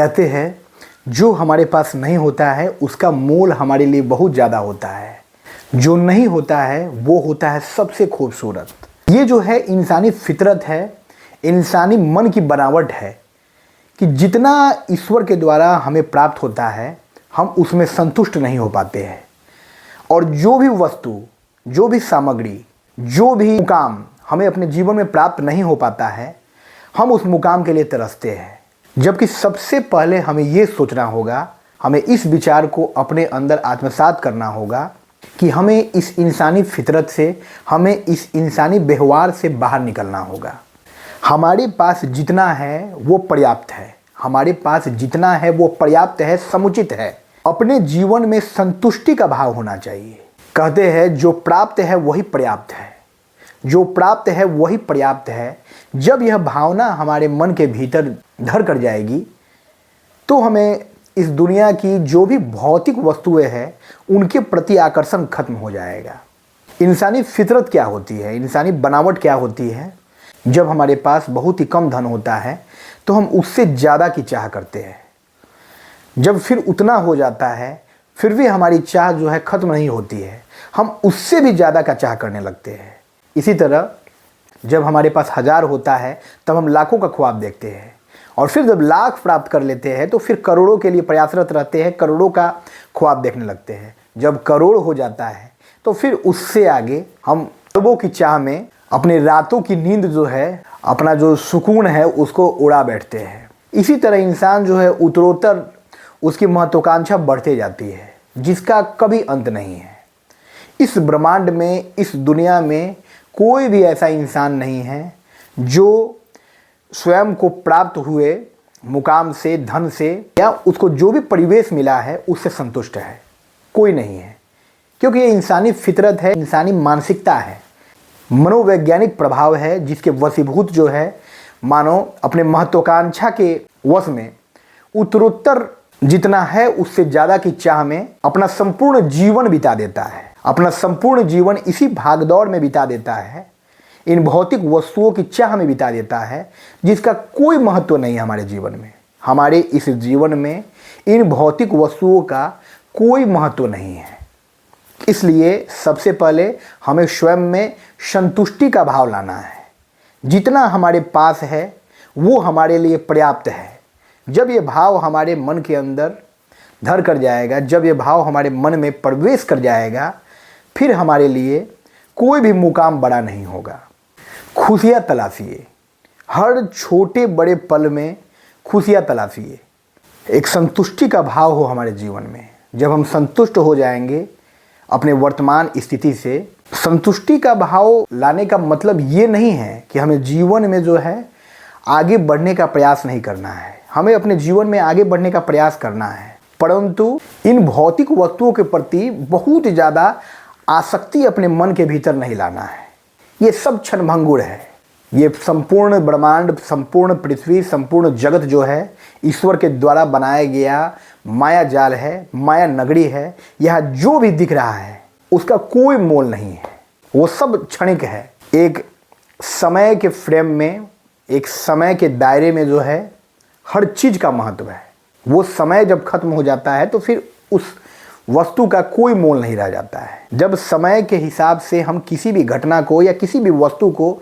कहते हैं जो हमारे पास नहीं होता है उसका मोल हमारे लिए बहुत ज़्यादा होता है, जो नहीं होता है वो होता है सबसे खूबसूरत। ये जो है इंसानी फितरत है, इंसानी मन की बनावट है कि जितना ईश्वर के द्वारा हमें प्राप्त होता है हम उसमें संतुष्ट नहीं हो पाते हैं, और जो भी वस्तु, जो भी सामग्री, जो भी मुकाम हमें अपने जीवन में प्राप्त नहीं हो पाता है हम उस मुकाम के लिए तरसते हैं। जबकि सबसे पहले हमें ये सोचना होगा, हमें इस विचार को अपने अंदर आत्मसात करना होगा कि हमें इस इंसानी फितरत से, हमें इस इंसानी व्यवहार से बाहर निकलना होगा। हमारे पास जितना है वो पर्याप्त है, हमारे पास जितना है वो पर्याप्त है, समुचित है। अपने जीवन में संतुष्टि का भाव होना चाहिए। कहते हैं जो प्राप्त है वही पर्याप्त है, जो प्राप्त है वही पर्याप्त है। जब यह भावना हमारे मन के भीतर धर कर जाएगी तो हमें इस दुनिया की जो भी भौतिक वस्तुएं हैं उनके प्रति आकर्षण खत्म हो जाएगा। इंसानी फितरत क्या होती है, इंसानी बनावट क्या होती है? जब हमारे पास बहुत ही कम धन होता है तो हम उससे ज़्यादा की चाह करते हैं। जब फिर उतना हो जाता है फिर भी हमारी चाह जो है ख़त्म नहीं होती है, हम उससे भी ज़्यादा का चाह करने लगते हैं। इसी तरह जब हमारे पास 1000 होता है तब हम लाखों का ख्वाब देखते हैं, और फिर जब लाख प्राप्त कर लेते हैं तो फिर करोड़ों के लिए प्रयासरत रहते हैं, करोड़ों का ख्वाब देखने लगते हैं। जब करोड़ हो जाता है तो फिर उससे आगे हम अरबों की चाह में अपने रातों की नींद जो है, अपना जो सुकून है उसको उड़ा बैठते हैं। इसी तरह इंसान जो है उत्तरोत्तर उसकी महत्वाकांक्षा बढ़ते जाती है जिसका कभी अंत नहीं है। इस ब्रह्मांड में, इस दुनिया में कोई भी ऐसा इंसान नहीं है जो स्वयं को प्राप्त हुए मुकाम से, धन से, या उसको जो भी परिवेश मिला है उससे संतुष्ट है। कोई नहीं है, क्योंकि ये इंसानी फितरत है, इंसानी मानसिकता है, मनोवैज्ञानिक प्रभाव है जिसके वशीभूत जो है मानव अपने महत्वाकांक्षा के वश में उत्तरोत्तर जितना है उससे ज़्यादा की चाह में अपना संपूर्ण जीवन बिता देता है। अपना संपूर्ण जीवन इसी भागदौड़ में बिता देता है, इन भौतिक वस्तुओं की चाह में बिता देता है जिसका कोई महत्व नहीं है हमारे जीवन में। हमारे इस जीवन में इन भौतिक वस्तुओं का कोई महत्व नहीं है। इसलिए सबसे पहले हमें स्वयं में संतुष्टि का भाव लाना है। जितना हमारे पास है वो हमारे लिए पर्याप्त है। जब ये भाव हमारे मन के अंदर धर कर जाएगा, जब ये भाव हमारे मन में प्रवेश कर जाएगा, फिर हमारे लिए कोई भी मुकाम बड़ा नहीं होगा। खुशियाँ तलाशिए, हर छोटे बड़े पल में खुशियाँ तलाशिए। एक संतुष्टि का भाव हो हमारे जीवन में। जब हम संतुष्ट हो जाएंगे अपने वर्तमान स्थिति से, संतुष्टि का भाव लाने का मतलब ये नहीं है कि हमें जीवन में जो है आगे बढ़ने का प्रयास नहीं करना है। हमें अपने जीवन में आगे बढ़ने का प्रयास करना है, परंतु इन भौतिक वस्तुओं के प्रति बहुत ज़्यादा आसक्ति अपने मन के भीतर नहीं लाना है। ये सब क्षणभंगुर है। ये संपूर्ण ब्रह्मांड, संपूर्ण पृथ्वी, संपूर्ण जगत जो है ईश्वर के द्वारा बनाया गया माया जाल है, माया नगरी है। यह जो भी दिख रहा है उसका कोई मोल नहीं है, वो सब क्षणिक है। एक समय के फ्रेम में, एक समय के दायरे में जो है हर चीज़ का महत्व है। वो समय जब खत्म हो जाता है तो फिर उस वस्तु का कोई मोल नहीं रह जाता है। जब समय के हिसाब से हम किसी भी घटना को या किसी भी वस्तु को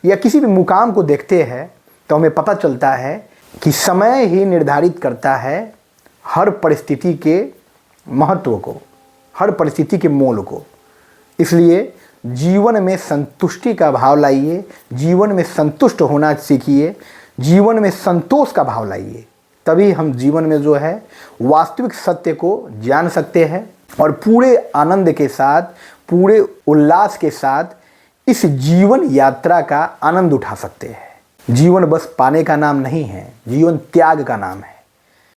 या किसी भी मुकाम को देखते हैं तो हमें पता चलता है कि समय ही निर्धारित करता है हर परिस्थिति के महत्व को, हर परिस्थिति के मोल को। इसलिए जीवन में संतुष्टि का भाव लाइए, जीवन में संतुष्ट होना सीखिए, जीवन में संतोष का भाव लाइए। तभी हम जीवन में जो है वास्तविक सत्य को जान सकते हैं और पूरे आनंद के साथ, पूरे उल्लास के साथ इस जीवन यात्रा का आनंद उठा सकते हैं। जीवन बस पाने का नाम नहीं है, जीवन त्याग का नाम है।